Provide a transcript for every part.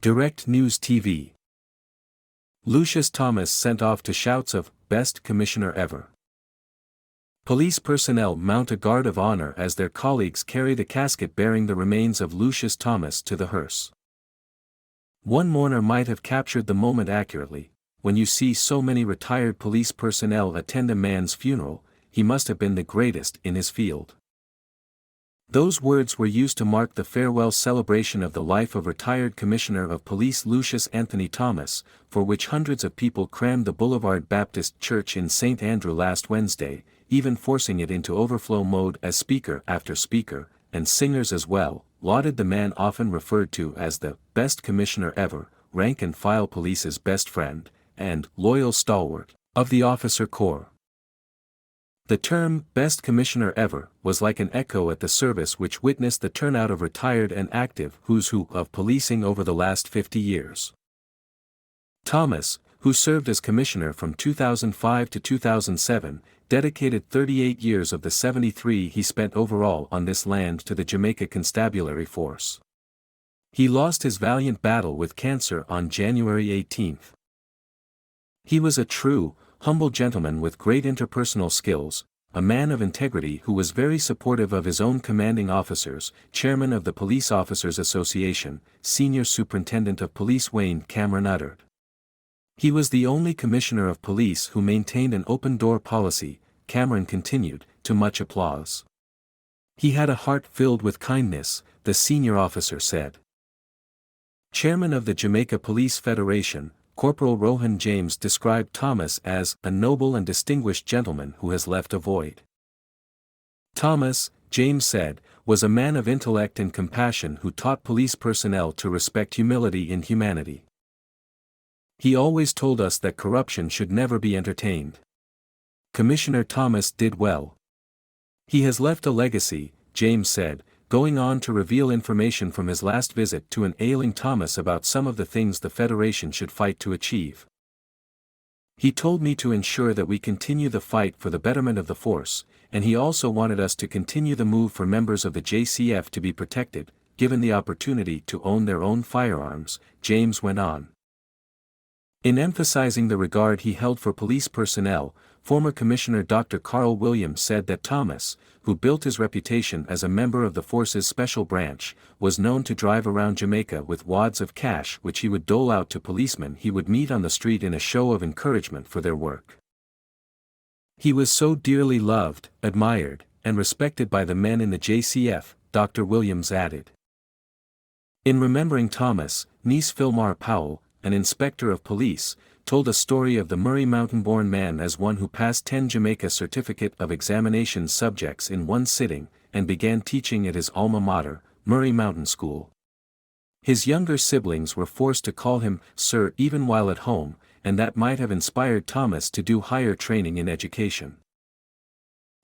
Direct News TV. Lucius Thomas sent off to shouts of, "Best Commissioner Ever." Police personnel mount a guard of honor as their colleagues carry the casket bearing the remains of Lucius Thomas to the hearse. One mourner might have captured the moment accurately: when you see so many retired police personnel attend a man's funeral, he must have been the greatest in his field. Those words were used to mark the farewell celebration of the life of retired Commissioner of Police Lucius Anthony Thomas, for which hundreds of people crammed the Boulevard Baptist Church in St. Andrew last Wednesday, even forcing it into overflow mode as speaker after speaker, and singers as well, lauded the man often referred to as the "best commissioner ever," rank-and-file police's best friend, and loyal stalwart of the officer corps. The term "best commissioner ever" was like an echo at the service which witnessed the turnout of retired and active who's who of policing over the last 50 years. Thomas, who served as commissioner from 2005 to 2007, dedicated 38 years of the 73 he spent overall on this land to the Jamaica Constabulary Force. He lost his valiant battle with cancer on January 18. He was a true, humble gentleman with great interpersonal skills, a man of integrity who was very supportive of his own commanding officers, chairman of the Police Officers Association, senior superintendent of police Wayne Cameron uttered. He was the only commissioner of police who maintained an open-door policy, Cameron continued, to much applause. He had a heart filled with kindness, the senior officer said. Chairman of the Jamaica Police Federation, Corporal Rohan James described Thomas as a noble and distinguished gentleman who has left a void. Thomas, James said, was a man of intellect and compassion who taught police personnel to respect humility in humanity. He always told us that corruption should never be entertained. Commissioner Thomas did well. He has left a legacy, James said, going on to reveal information from his last visit to an ailing Thomas about some of the things the Federation should fight to achieve. He told me to ensure that we continue the fight for the betterment of the force, and he also wanted us to continue the move for members of the JCF to be protected, given the opportunity to own their own firearms, James went on. In emphasizing the regard he held for police personnel, former Commissioner Dr. Carl Williams said that Thomas, who built his reputation as a member of the force's special branch, was known to drive around Jamaica with wads of cash which he would dole out to policemen he would meet on the street in a show of encouragement for their work. He was so dearly loved, admired, and respected by the men in the JCF, Dr. Williams added. In remembering Thomas, niece Philmar Powell, an inspector of police, told a story of the Murray Mountain-born man as one who passed 10 Jamaica Certificate of Examination subjects in one sitting, and began teaching at his alma mater, Murray Mountain School. His younger siblings were forced to call him Sir even while at home, and that might have inspired Thomas to do higher training in education.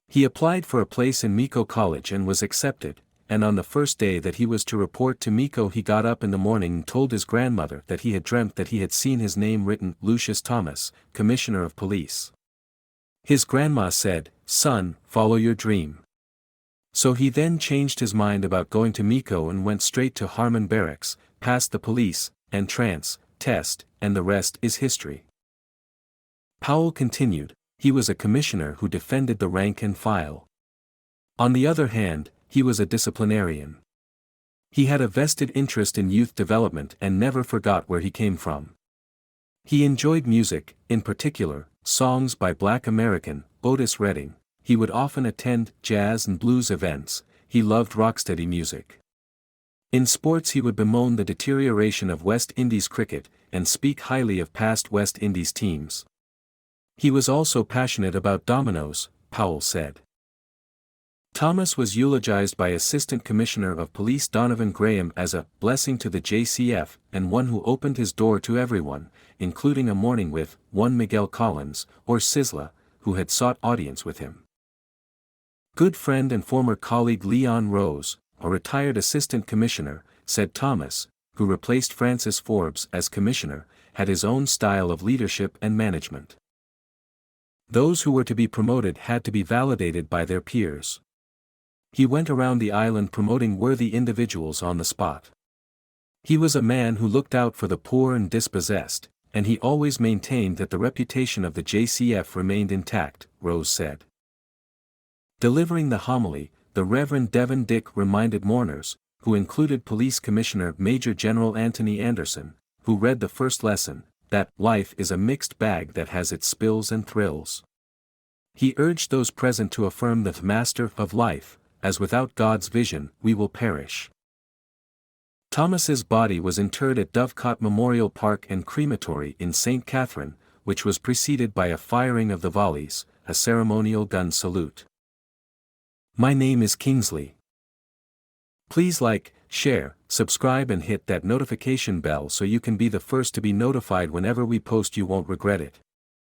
He applied for a place in Miko College and was accepted, and on the first day that he was to report to Miko he got up in the morning and told his grandmother that he had dreamt that he had seen his name written, Lucius Thomas, Commissioner of Police. His grandma said, "Son, follow your dream." So he then changed his mind about going to Miko and went straight to Harmon Barracks, passed the police entrance test, and the rest is history. Powell continued, he was a commissioner who defended the rank and file. On the other hand, he was a disciplinarian. He had a vested interest in youth development and never forgot where he came from. He enjoyed music, in particular, songs by Black American, Otis Redding. He would often attend jazz and blues events. He loved rocksteady music. In sports he would bemoan the deterioration of West Indies cricket, and speak highly of past West Indies teams. He was also passionate about dominoes, Powell said. Thomas was eulogized by Assistant Commissioner of Police Donovan Graham as a blessing to the JCF and one who opened his door to everyone, including a morning with one Miguel Collins, or Sizzla, who had sought audience with him. Good friend and former colleague Leon Rose, a retired Assistant Commissioner, said Thomas, who replaced Francis Forbes as Commissioner, had his own style of leadership and management. Those who were to be promoted had to be validated by their peers. He went around the island promoting worthy individuals on the spot. He was a man who looked out for the poor and dispossessed, and he always maintained that the reputation of the JCF remained intact, Rose said. Delivering the homily, the Reverend Devin Dick reminded mourners, who included Police Commissioner Major General Anthony Anderson, who read the first lesson, that life is a mixed bag that has its spills and thrills. He urged those present to affirm the Master of life, as without God's vision we will perish. Thomas's body was interred at Dovecot Memorial Park and Crematory in St. Catherine, which was preceded by a firing of the volleys, a ceremonial gun salute. My name is Kingsley. Please like, share, subscribe and hit that notification bell so you can be the first to be notified whenever we post. You won't regret it.